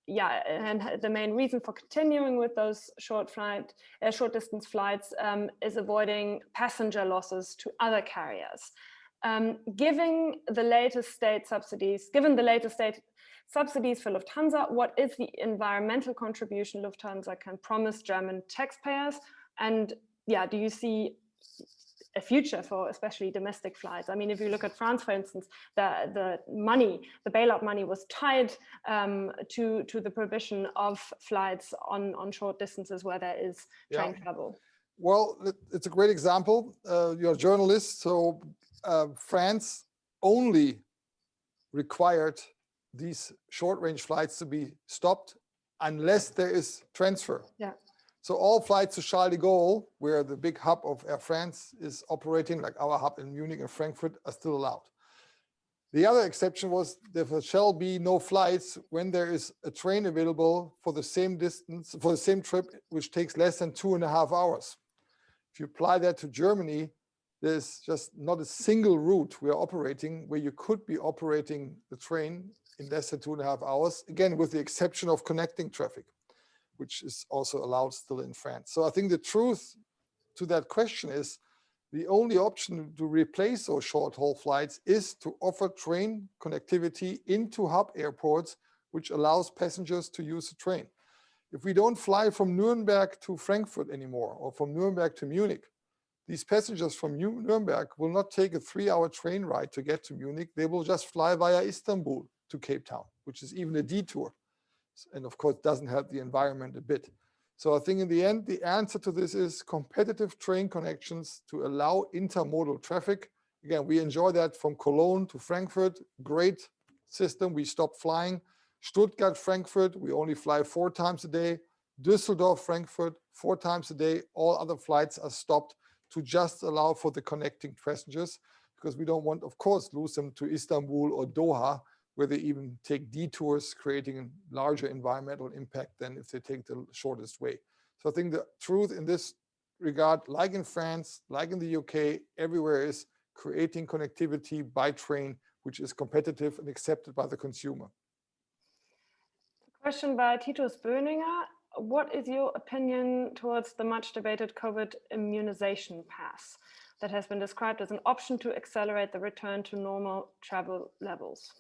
Speaker 2: yeah, and the main reason for continuing with those short distance flights is avoiding passenger losses to other carriers. Given the latest state subsidies for Lufthansa, what is the environmental contribution Lufthansa can promise German taxpayers? And yeah, do you see a future for especially domestic flights? I mean, if you look at France, for instance, the bailout money was tied to the provision of flights on short distances where there is train travel.
Speaker 3: Well, it's a great example. You're a journalist, so France only required these short-range flights to be stopped unless there is transfer.
Speaker 2: Yeah.
Speaker 3: So all flights to Charles de Gaulle, where the big hub of Air France is operating, like our hub in Munich and Frankfurt, are still allowed. The other exception was there shall be no flights when there is a train available for the same distance, for the same trip, which takes less than 2.5 hours. If you apply that to Germany, there's just not a single route we are operating where you could be operating the train in less than 2.5 hours, again, with the exception of connecting traffic, which is also allowed still in France. So I think the truth to that question is the only option to replace those short-haul flights is to offer train connectivity into hub airports, which allows passengers to use the train. If we don't fly from Nuremberg to Frankfurt anymore, or from Nuremberg to Munich, these passengers from Nuremberg will not take a 3-hour train ride to get to Munich. They will just fly via Istanbul to Cape Town, which is even a detour. And of course, doesn't help the environment a bit. So I think in the end, the answer to this is competitive train connections to allow intermodal traffic. Again, we enjoy that from Cologne to Frankfurt, great system. We stopped flying. Stuttgart, Frankfurt, we only fly 4 times a day. Düsseldorf, Frankfurt, 4 times a day. All other flights are stopped to just allow for the connecting passengers, because we don't want, of course, lose them to Istanbul or Doha, where they even take detours, creating a larger environmental impact than if they take the shortest way. So I think the truth in this regard, like in France, like in the UK, everywhere is creating connectivity by train, which is competitive and accepted by the consumer.
Speaker 2: Question by Titus Böninger. What is your opinion towards the much debated COVID immunization pass that has been described as an option to accelerate the return to normal travel levels?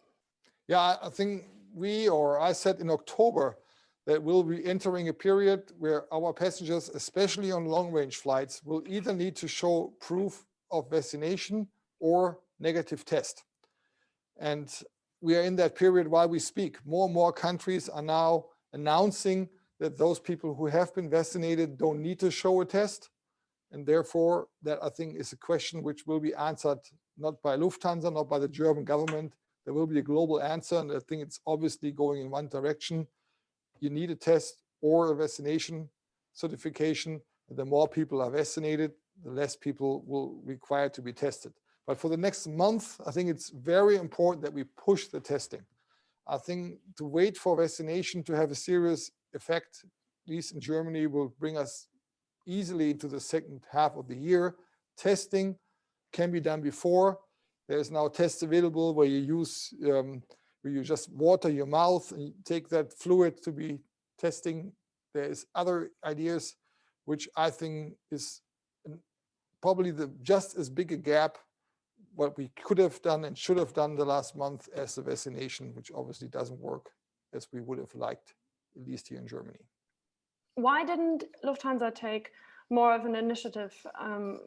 Speaker 3: Yeah, I think I said in October that we'll be entering a period where our passengers, especially on long-range flights, will either need to show proof of vaccination or negative test. And we are in that period while we speak. More and more countries are now announcing that those people who have been vaccinated don't need to show a test. And therefore, that I think is a question which will be answered not by Lufthansa, not by the German government. There will be a global answer, and I think it's obviously going in one direction. You need a test or a vaccination certification. And the more people are vaccinated, the less people will require to be tested. But for the next month, I think it's very important that we push the testing. I think to wait for vaccination to have a serious effect, at least in Germany, will bring us easily into the second half of the year. Testing can be done before. There's now tests available where you just water your mouth and take that fluid to be testing. There's other ideas, which I think is probably just as big a gap what we could have done and should have done the last month as the vaccination, which obviously doesn't work as we would have liked, at least here in Germany.
Speaker 2: Why didn't Lufthansa take more of an initiative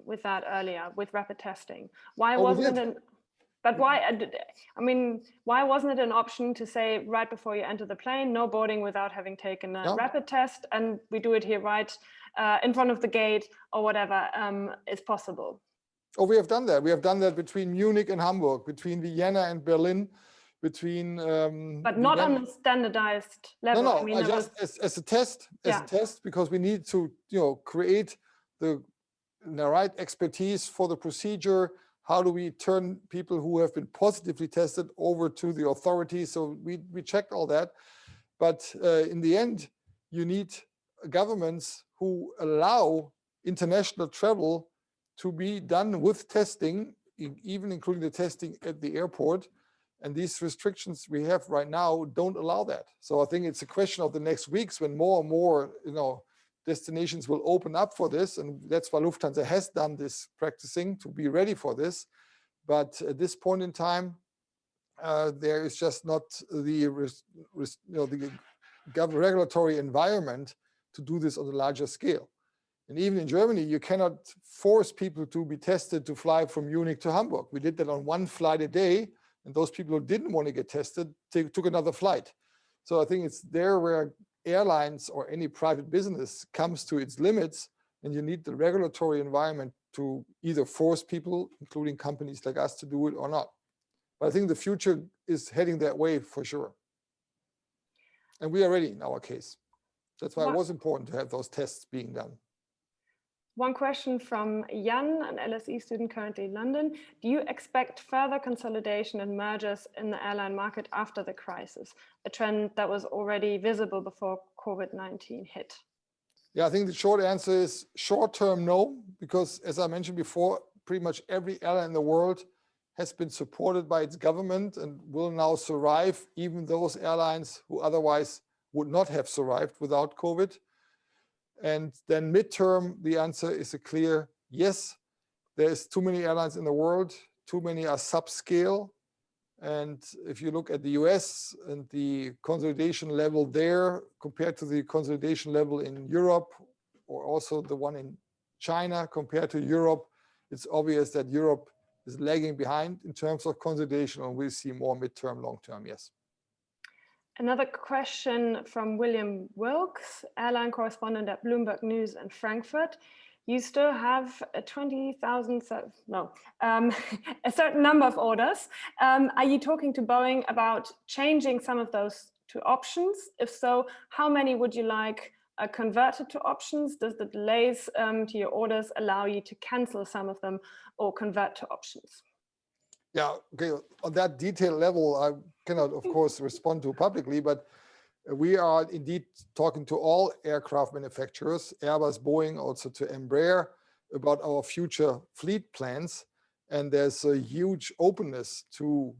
Speaker 2: with that earlier, with rapid testing? Why wasn't it? But why? I mean, why wasn't it an option to say right before you enter the plane, no boarding without having taken a rapid test, and we do it here right in front of the gate or whatever is possible?
Speaker 3: Oh, we have done that. We have done that between Munich and Hamburg, between Vienna and Berlin, between.
Speaker 2: But not on a standardized level.
Speaker 3: No,
Speaker 2: I mean,
Speaker 3: just as a test, because we need to, create the right expertise for the procedure. How do we turn people who have been positively tested over to the authorities? So we checked all that. But in the end, you need governments who allow international travel to be done with testing, even including the testing at the airport. And these restrictions we have right now don't allow that. So I think it's a question of the next weeks when more and more, destinations will open up for this. And that's why Lufthansa has done this practicing to be ready for this. But at this point in time, there is just not the regulatory environment to do this on a larger scale. And even in Germany, you cannot force people to be tested to fly from Munich to Hamburg. We did that on one flight a day, and those people who didn't want to get tested took another flight. So I think it's there where airlines or any private business comes to its limits, and you need the regulatory environment to either force people, including companies like us, to do it or not. But I think the future is heading that way for sure. And we are ready in our case. That's why it was important to have those tests being done.
Speaker 2: One question from Jan, an LSE student currently in London. Do you expect further consolidation and mergers in the airline market after the crisis, a trend that was already visible before COVID-19 hit?
Speaker 3: Yeah, I think the short answer is short-term, no, because as I mentioned before, pretty much every airline in the world has been supported by its government and will now survive, even those airlines who otherwise would not have survived without COVID. And then midterm, the answer is a clear yes. There's too many airlines in the world, too many are subscale. And if you look at the US and the consolidation level there compared to the consolidation level in Europe, or also the one in China compared to Europe, it's obvious that Europe is lagging behind in terms of consolidation, and we'll see more midterm, long-term, yes.
Speaker 2: Another question from William Wilkes, airline correspondent at Bloomberg News in Frankfurt. You still have a 20,000, a certain number of orders. Are you talking to Boeing about changing some of those to options? If so, how many would you like converted to options? Does the delays to your orders allow you to cancel some of them or convert to options?
Speaker 3: Yeah, okay, on that detailed level, I cannot, of course, respond to publicly, but we are indeed talking to all aircraft manufacturers, Airbus, Boeing, also to Embraer, about our future fleet plans. And there's a huge openness to,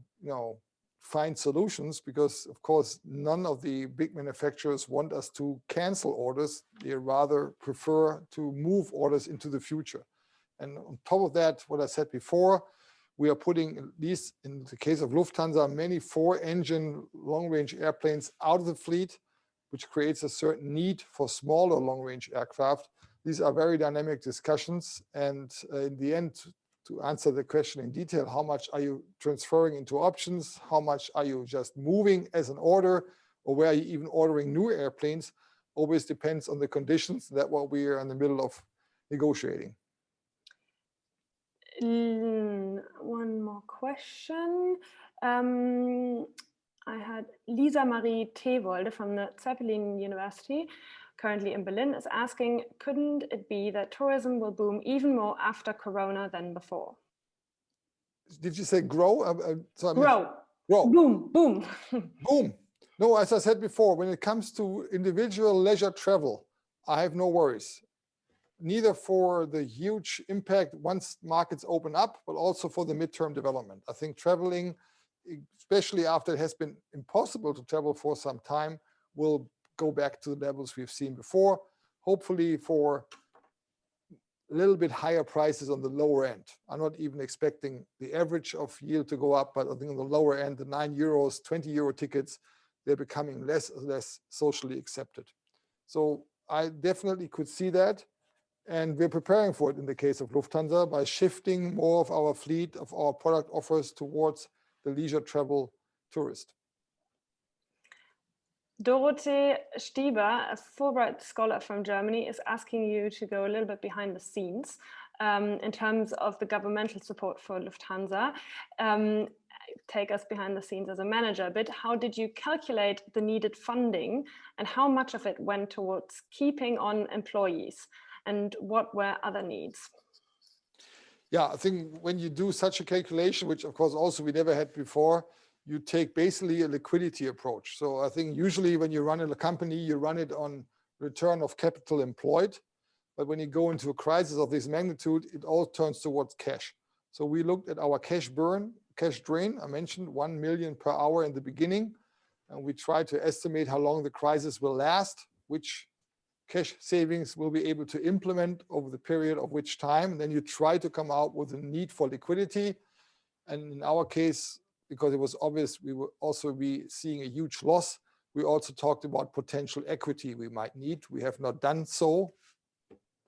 Speaker 3: find solutions because, of course, none of the big manufacturers want us to cancel orders. They rather prefer to move orders into the future. And on top of that, what I said before, we are putting, at least in the case of Lufthansa, many 4-engine long-range airplanes out of the fleet, which creates a certain need for smaller long-range aircraft. These are very dynamic discussions. And in the end, to answer the question in detail, how much are you transferring into options? How much are you just moving as an order? Or where are you even ordering new airplanes? Always depends on the conditions. That's what we are in the middle of negotiating.
Speaker 2: One more question. I had Lisa Marie Teewolde from the Zeppelin University, currently in Berlin, is asking, couldn't it be that tourism will boom even more after Corona than before?
Speaker 3: Did you say grow?
Speaker 2: Grow.
Speaker 3: Grow.
Speaker 2: Boom, boom.
Speaker 3: Boom. No, as I said before, when it comes to individual leisure travel, I have no worries. Neither for the huge impact once markets open up, but also for the midterm development. I think traveling, especially after it has been impossible to travel for some time, will go back to the levels we've seen before, hopefully for a little bit higher prices on the lower end. I'm not even expecting the average of yield to go up, but I think on the lower end, the €9, 20 euro tickets, they're becoming less and less socially accepted. So I definitely could see that. And we're preparing for it in the case of Lufthansa by shifting more of our fleet, of our product offers towards the leisure travel tourist.
Speaker 2: Dorothee Stieber, a Fulbright scholar from Germany, is asking you to go a little bit behind the scenes in terms of the governmental support for Lufthansa. Take us behind the scenes as a manager a bit. How did you calculate the needed funding and how much of it went towards keeping on employees? And what were other needs?
Speaker 3: Yeah, I think when you do such a calculation, which of course also we never had before, you take basically a liquidity approach. So I think usually when you run in a company, you run it on return of capital employed. But when you go into a crisis of this magnitude, it all turns towards cash. So we looked at our cash burn cash drain. I mentioned 1 million per hour in the beginning, and we try to estimate how long the crisis will last, which cash savings will be able to implement over the period of which time. And then you try to come out with a need for liquidity. And in our case, because it was obvious we will also be seeing a huge loss, we also talked about potential equity we might need. We have not done so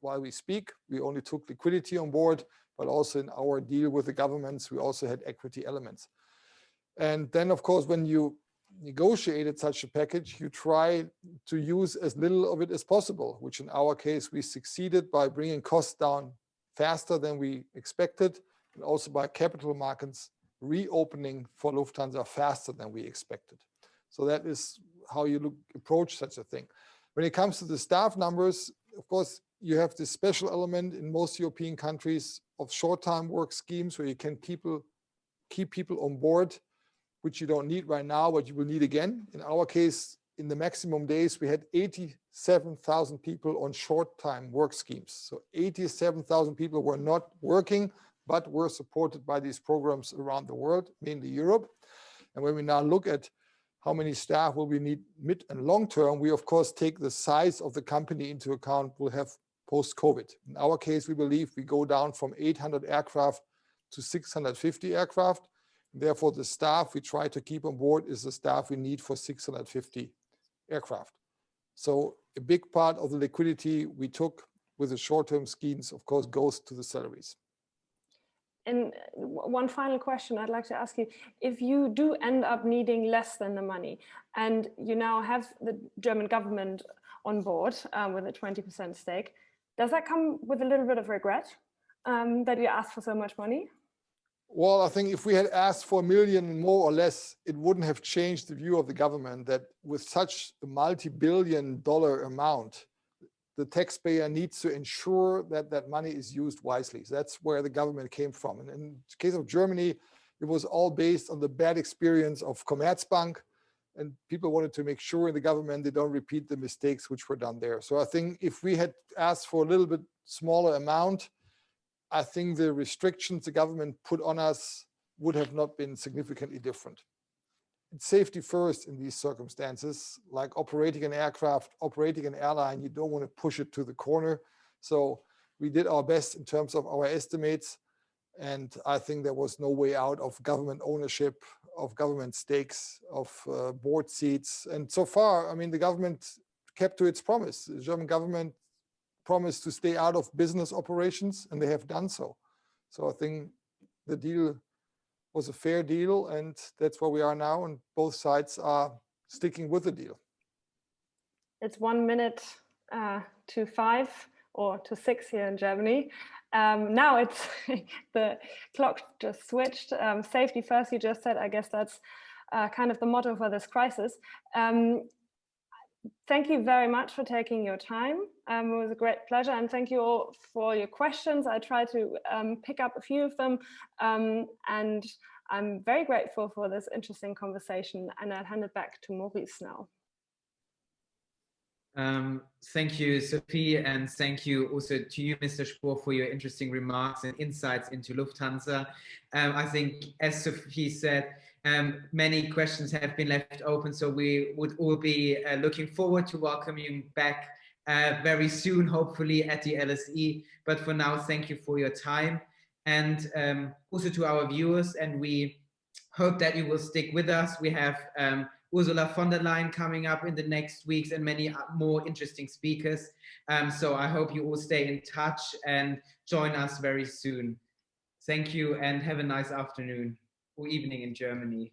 Speaker 3: while we speak. We only took liquidity on board, but also in our deal with the governments, we also had equity elements. And then, of course, when you negotiated such a package, you try to use as little of it as possible, which in our case, we succeeded by bringing costs down faster than we expected, and also by capital markets reopening for Lufthansa faster than we expected. So that is how you approach such a thing. When it comes to the staff numbers, of course, you have this special element in most European countries of short-time work schemes where you can keep people on board, which you don't need right now, but you will need again. In our case, in the maximum days, we had 87,000 people on short-time work schemes. So 87,000 people were not working, but were supported by these programs around the world, mainly Europe. And when we now look at how many staff will we need mid and long term, we of course take the size of the company into account we'll have post-COVID. In our case, we believe we go down from 800 aircraft to 650 aircraft. Therefore, the staff we try to keep on board is the staff we need for 650 aircraft. So a big part of the liquidity we took with the short-term schemes, of course, goes to the salaries.
Speaker 2: And one final question I'd like to ask you, if you do end up needing less than the money, and you now have the German government on board with a 20% stake, does that come with a little bit of regret that you asked for so much money?
Speaker 3: Well, I think if we had asked for 1 million more or less, it wouldn't have changed the view of the government that with such a multi-billion-dollar amount, the taxpayer needs to ensure that that money is used wisely. So that's where the government came from. And in the case of Germany, it was all based on the bad experience of Commerzbank. And people wanted to make sure in the government they don't repeat the mistakes which were done there. So I think if we had asked for a little bit smaller amount, I think the restrictions the government put on us would have not been significantly different. It's safety first in these circumstances, like operating an aircraft, operating an airline, you don't want to push it to the corner. So we did our best in terms of our estimates. And I think there was no way out of government ownership, of government stakes, of board seats. And so far, I mean, the government kept to its promise. The German government promised to stay out of business operations, and they have done so. So I think the deal was a fair deal, and that's where we are now, and both sides are sticking with the deal.
Speaker 2: It's 1 minute to 5 or to 6 here in Germany. Now it's the clock just switched. Safety first, you just said. I guess that's kind of the motto for this crisis. Thank you very much for taking your time. It was a great pleasure, and thank you all for your questions. I tried to pick up a few of them, and I'm very grateful for this interesting conversation, and I'll hand it back to Maurice now.
Speaker 1: Thank you, Sophie, and thank you also to you, Mr. Spohr, for your interesting remarks and insights into Lufthansa. I think, as Sophie said, many questions have been left open, so we would all be looking forward to welcoming you back very soon, hopefully at the LSE. But for now, thank you for your time, and also to our viewers, and we hope that you will stick with us. We have Ursula von der Leyen coming up in the next weeks and many more interesting speakers. So I hope you all stay in touch and join us very soon. Thank you and have a nice afternoon or evening in Germany.